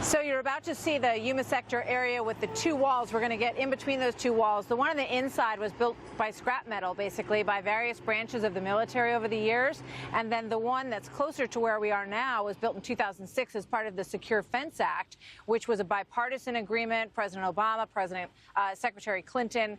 So you're about to see the Yuma sector area with the two walls. We're going to get in between those two walls. The one on the inside was built by scrap metal, basically, by various branches of the military over the years. And then the one that's closer to where we are now was built in 2006 as part of the Secure Fence Act, which was a bipartisan agreement. President Obama, Secretary Clinton,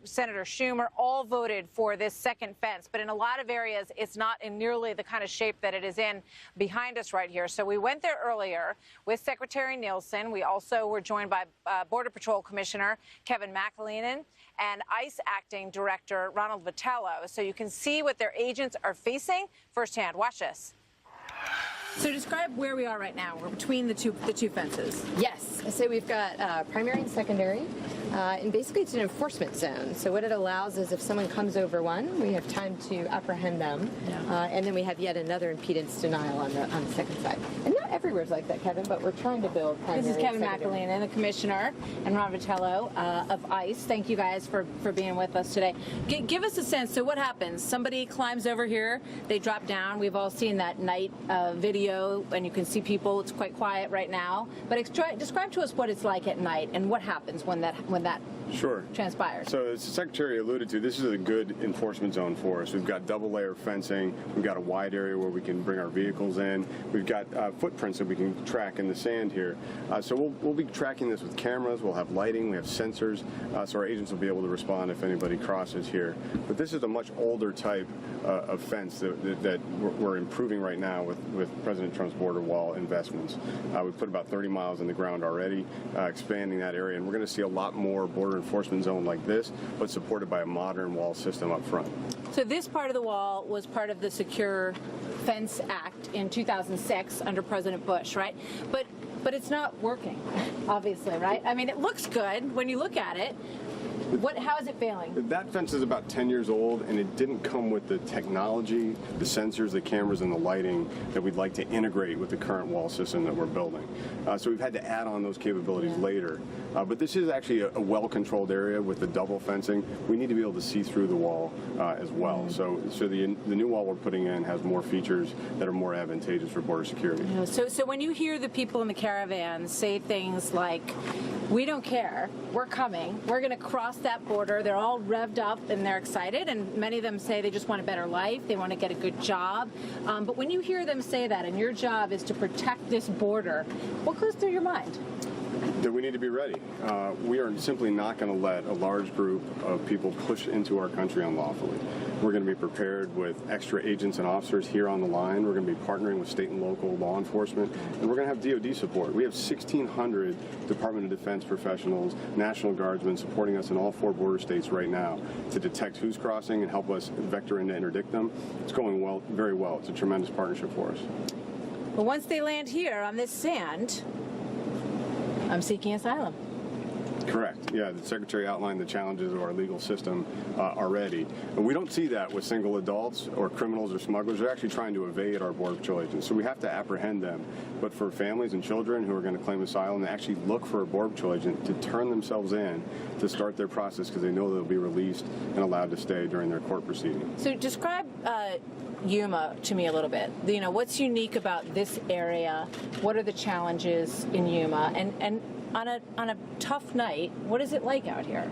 Senator Schumer all voted for this second fence, but in a lot of areas it's not in nearly the kind of shape that it is in behind us right here. So we went there earlier with Secretary Nielsen. We also were joined by Border Patrol Commissioner Kevin McAleenan and ICE Acting Director Ronald Vitello. So you can see what their agents are facing firsthand. Watch this. So describe where we are right now. We're between the two fences. Yes. So we've got primary and secondary, and basically it's an enforcement zone. So what it allows is if someone comes over one, we have time to apprehend them, and then we have yet another impedance denial on the second side. And not everywhere's like that, Kevin, but we're trying to build primary. This is Kevin McAleenan, the commissioner, and Ron Vitello of ICE. Thank you guys for being with us today. Give us a sense. So what happens? Somebody climbs over here, they drop down. We've all seen that night video, and you can see people. It's quite quiet right now. But describe to us what it's like at night and what happens when that transpires. So as the Secretary alluded to, this is a good enforcement zone for us. We've got double layer fencing. We've got a wide area where we can bring our vehicles in. We've got footprints that we can track in the sand here. So we'll be tracking this with cameras. We'll have lighting. We have sensors. So our agents will be able to respond if anybody crosses here. But this is a much older type of fence that we're improving right now with President Trump's border wall investments. We've put about 30 miles in the ground already, expanding that area. And we're going to see a lot more border enforcement zone like this, but supported by a modern wall system up front. So this part of the wall was part of the Secure Fence Act in 2006 under President Bush, right? But it's not working, obviously, right? I mean, it looks good when you look at it. How is it failing? That fence is about 10 years old, and it didn't come with the technology, the sensors, the cameras, and the lighting that we'd like to integrate with the current wall system that we're building. So we've had to add on those capabilities later. But this is actually a well-controlled area with the double fencing. We need to be able to see through the wall as well. So the new wall we're putting in has more features that are more advantageous for border security. So when you hear the people in the caravans say things like, "We don't care, we're coming, we're going to cross that border," they're all revved up and they're excited, and many of them say they just want a better life, they want to get a good job. But when you hear them say that, and your job is to protect this border, what goes through your mind? That we need to be ready. We are simply not going to let a large group of people push into our country unlawfully. We're going to be prepared with extra agents and officers here on the line. We're going to be partnering with state and local law enforcement, and we're going to have DoD support. We have 1,600 Department of Defense professionals, National Guardsmen supporting us in all 4 border states right now to detect who's crossing and help us vector and interdict them. It's going well, very well. It's a tremendous partnership for us. But once they land here on this sand, I'm seeking asylum. Correct. Yeah, the Secretary outlined the challenges of our legal system already. And we don't see that with single adults or criminals or smugglers. They're actually trying to evade our Border Patrol agents. So we have to apprehend them. But for families and children who are going to claim asylum, they actually look for a Border Patrol agent to turn themselves in to start their process because they know they'll be released and allowed to stay during their court proceeding. So describe Yuma to me a little bit. You know, what's unique about this area? What are the challenges in Yuma? And on a tough night, what is it like out here?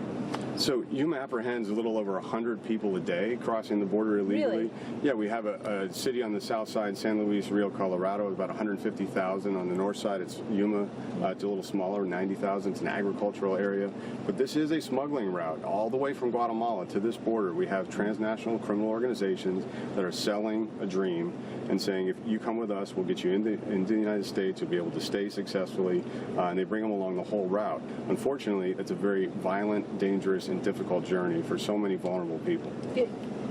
So Yuma apprehends a little over 100 people a day crossing the border illegally. Really? Yeah, we have a city on the south side, San Luis Rio, Colorado, about 150,000. On the north side, it's Yuma. It's a little smaller, 90,000. It's an agricultural area. But this is a smuggling route all the way from Guatemala to this border. We have transnational criminal organizations that are selling a dream and saying, if you come with us, we'll get you into the United States. You'll be able to stay successfully. And they bring them along the whole route. Unfortunately, it's a very violent, dangerous, and difficult journey for so many vulnerable people.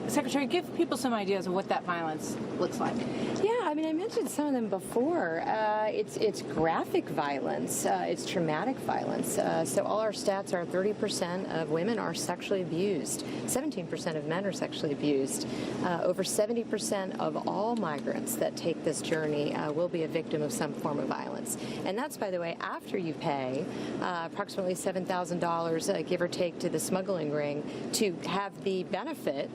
Secretary, give people some ideas of what that violence looks like. Yeah, I mean, I mentioned some of them before. It's graphic violence. It's traumatic violence. So all our stats are 30% of women are sexually abused. 17% of men are sexually abused. Over 70% of all migrants that take this journey will be a victim of some form of violence. And that's, by the way, after you pay approximately $7,000, give or take, to the smuggling ring to have the benefit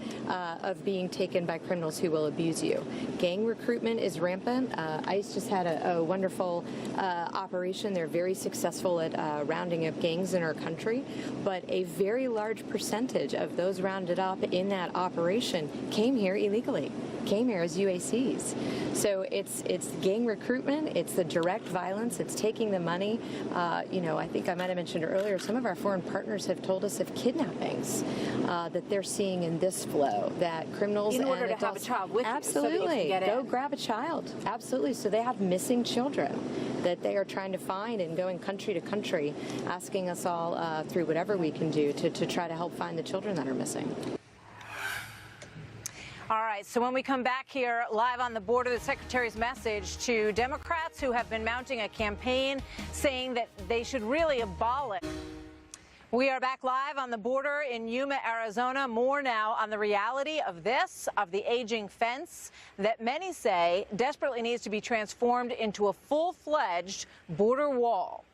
of being taken by criminals who will abuse you. Gang recruitment is rampant. ICE just had a wonderful operation. They're very successful at rounding up gangs in our country, but a very large percentage of those rounded up in that operation came here illegally, came here as UACs. So it's gang recruitment, it's the direct violence, it's taking the money. I think I might have mentioned earlier, some of our foreign partners have told us of kidnappings that they're seeing in this flow, that criminals in order and to have a child with absolutely you, so that you can get go in. grab a child, absolutely. So they have missing children that they are trying to find and going country to country, asking us all through whatever we can do to try to help find the children that are missing. All right, so when we come back here live on the border, the Secretary's message to Democrats who have been mounting a campaign saying that they should really abolish. We are back live on the border in Yuma, Arizona. More now on the reality of this, of the aging fence that many say desperately needs to be transformed into a full-fledged border wall.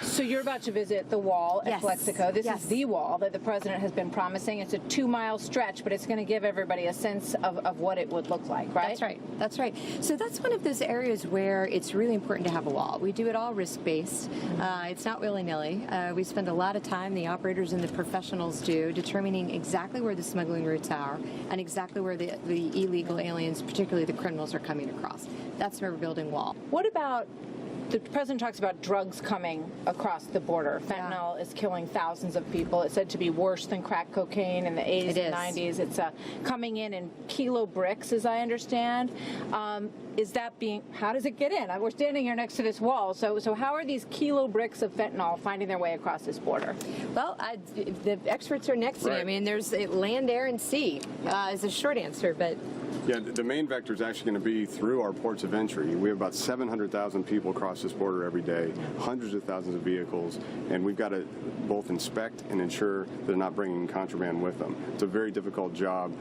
So you're about to visit the wall at Plexico. This is the wall that the president has been promising. It's a 2-mile stretch, but it's going to give everybody a sense of what it would look like, right? That's right. That's right. So that's one of those areas where it's really important to have a wall. We do it all risk-based. It's not willy-nilly. We spend a lot of time, the operators and the professionals do, determining exactly where the smuggling routes are and exactly where the illegal aliens, particularly the criminals, are coming across. That's where we're building wall. What about the president talks about drugs coming across the border. Fentanyl is killing thousands of people. It's said to be worse than crack cocaine in the 80s and 90s. It's coming in kilo bricks, as I understand. Is that how does it get in? We're standing here next to this wall. So how are these kilo bricks of fentanyl finding their way across this border? Well, the experts are next to me. I mean, there's land, air, and sea is a short answer, but... Yeah, the main vector is actually going to be through our ports of entry. We have about 700,000 people cross this border every day, hundreds of thousands of vehicles, and we've got to both inspect and ensure they're not bringing contraband with them. It's a very difficult job,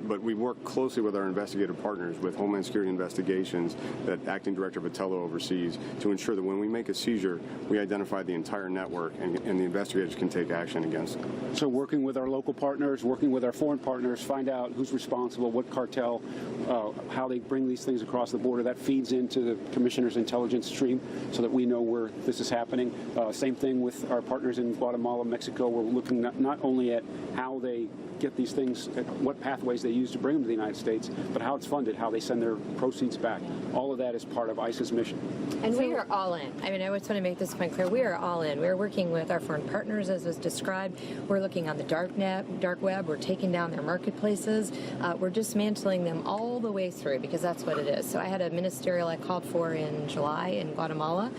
but we work closely with our investigative partners, with Homeland Security Investigations that Acting Director Vitello oversees, to ensure that when we make a seizure, we identify the entire network and the investigators can take action against it. So working with our local partners, working with our foreign partners, find out who's responsible, what cartel, how they bring these things across the border. That feeds into the commissioner's intelligence stream so that we know where this is happening. Same thing with our partners in Guatemala, Mexico. We're looking not only at how they get these things, what pathways they use to bring them to the United States, but how it's funded, how they send their proceeds back. All of that is part of ICE's mission. And we are all in. I mean, I just want to make this point clear. We are all in. We're working with our foreign partners, as was described. We're looking on the dark web. We're taking down their marketplaces. We're dismantling them all the way through, because that's what it is. So I had a ministerial I called for in July in Guatemala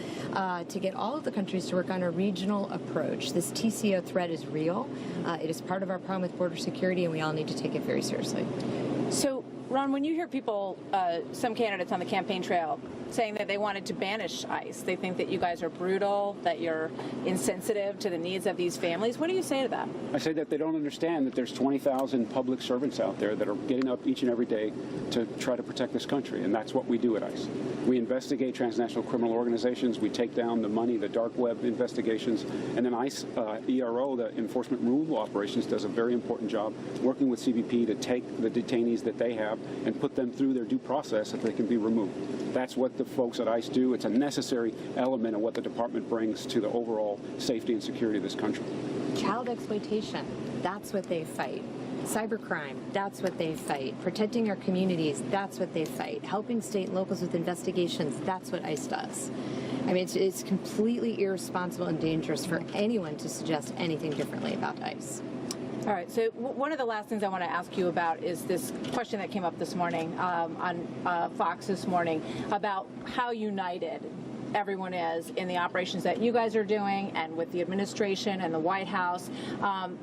to get all of the countries to work on a regional approach. This TCO threat is real. It is part of our problem with border security, and we all need to take it very seriously. So, Ron, when you hear people, some candidates on the campaign trail, saying that they wanted to banish ICE, they think that you guys are brutal, that you're insensitive to the needs of these families. What do you say to that? I say that they don't understand that there's 20,000 public servants out there that are getting up each and every day to try to protect this country, and that's what we do at ICE. We investigate transnational criminal organizations, we take down the money, the dark web investigations, and then ICE, ERO, the Enforcement Removal Operations, does a very important job working with CBP to take the detainees that they have and put them through their due process so that they can be removed. That's what the folks at ICE do. It's a necessary element of what the department brings to the overall safety and security of this country. Child exploitation, that's what they fight. Cybercrime, that's what they fight. Protecting our communities, that's what they fight. Helping state and locals with investigations, that's what ICE does. I mean, it's completely irresponsible and dangerous for anyone to suggest anything differently about ICE. All right, so one of the last things I want to ask you about is this question that came up this morning on Fox this morning about how united everyone is in the operations that you guys are doing and with the administration and the White House.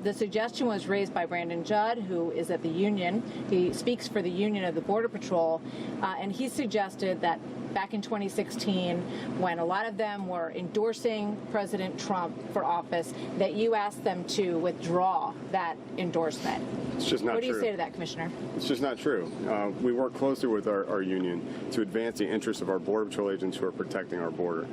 The suggestion was raised by Brandon Judd, who is at the union. He speaks for the union of the Border Patrol, and he suggested that back in 2016, when a lot of them were endorsing President Trump for office, that you asked them to withdraw that endorsement. It's just not true. What do you say to that, Commissioner? It's just not true. We work closely with our union to advance the interests of our Border Patrol agents who are protecting our border.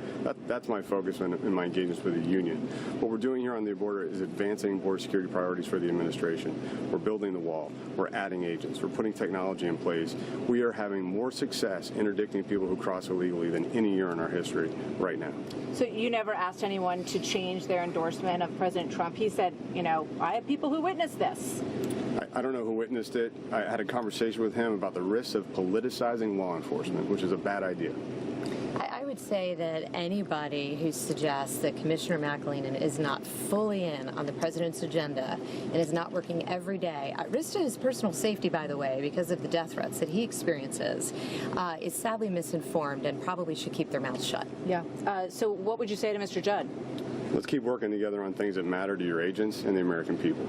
That's my focus in my engagements with the union. What we're doing here on the border is advancing border security priorities for the administration. We're building the wall. We're adding agents. We're putting technology in place. We are having more success interdicting people who cross illegally than any year in our history right now. So you never asked anyone to change their endorsement of President Trump? He said, you know, I have people who witnessed this. I don't know who witnessed it. I had a conversation with him about the risks of politicizing law enforcement, which is a bad idea. I would say that anybody who suggests that Commissioner McAleenan is not fully in on the president's agenda and is not working every day, at risk to his personal safety, by the way, because of the death threats that he experiences, is sadly misinformed and probably should keep their mouths shut. Yeah. So what would you say to Mr. Judd? Let's keep working together on things that matter to your agents and the American people.